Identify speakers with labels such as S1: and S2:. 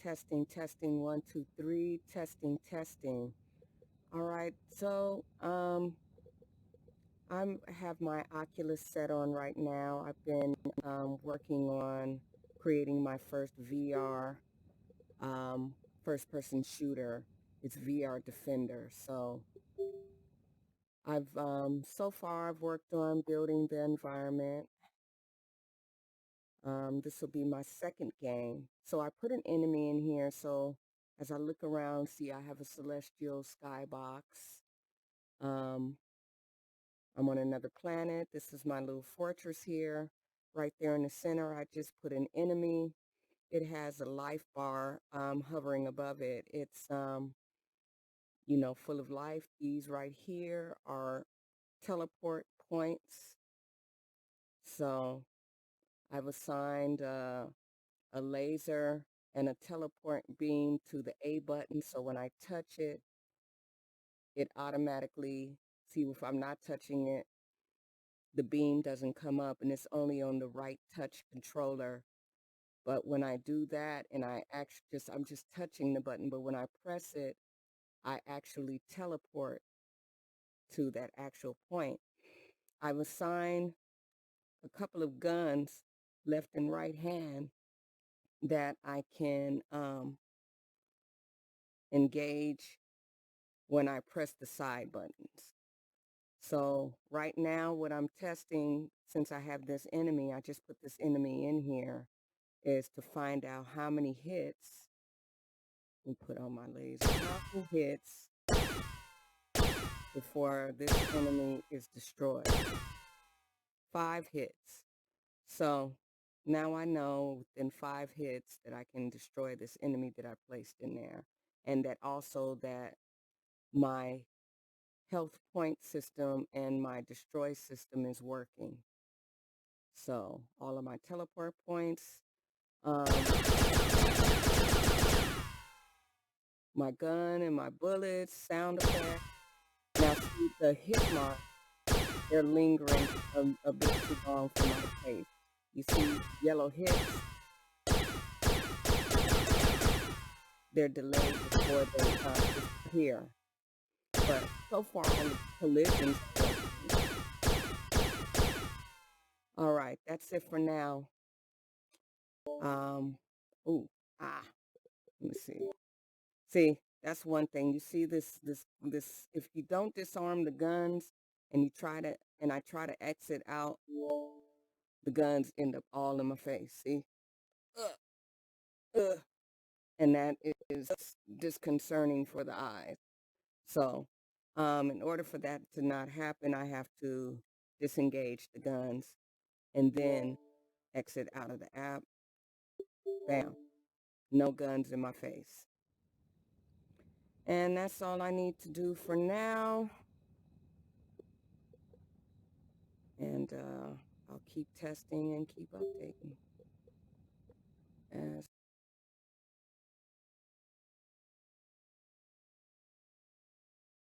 S1: testing, testing, 1, 2, 3, testing, testing. All right, so I have my Oculus set on right now. I've been working on creating my first VR first-person shooter. It's VR Defender. So I've so far I've worked on building the environment. This will be my second game. So I put an enemy in here. So as I look around, see I have a celestial skybox. I'm on another planet. This is my little fortress here. Right there in the center, I just put an enemy. It has a life bar hovering above it. It's, full of life. These right here are teleport points. So I've assigned a laser and a teleport beam to the A button. So when I touch it, it automatically, see if I'm not touching it, the beam doesn't come up and it's only on the right touch controller. But when I do that and I'm just touching the button, but when I press it, I actually teleport to that actual point. I've assigned a couple of guns, left and right hand, that I can engage when I press the side buttons. So right now what I'm testing, since I have this enemy, I just put this enemy in here, is to find out how many hits, and put on my laser, how many hits before this enemy is destroyed. 5 hits. So now I know within 5 hits that I can destroy this enemy that I placed in there, and that also that my health point system and my destroy system is working. So all of my teleport points, my gun and my bullets, sound effects. Now see the hit mark, they're lingering a bit too long for my face. You see yellow hits, they're delayed before they disappear. But so far on the collisions. All right, that's it for now. Ooh, let me see. See, that's one thing. You see this, if you don't disarm the guns and I try to exit out, the guns end up all in my face. See? And that is disconcerting for the eyes. So, in order for that to not happen, I have to disengage the guns and then exit out of the app. Bam. No guns in my face. And that's all I need to do for now. And I'll keep testing and keep updating as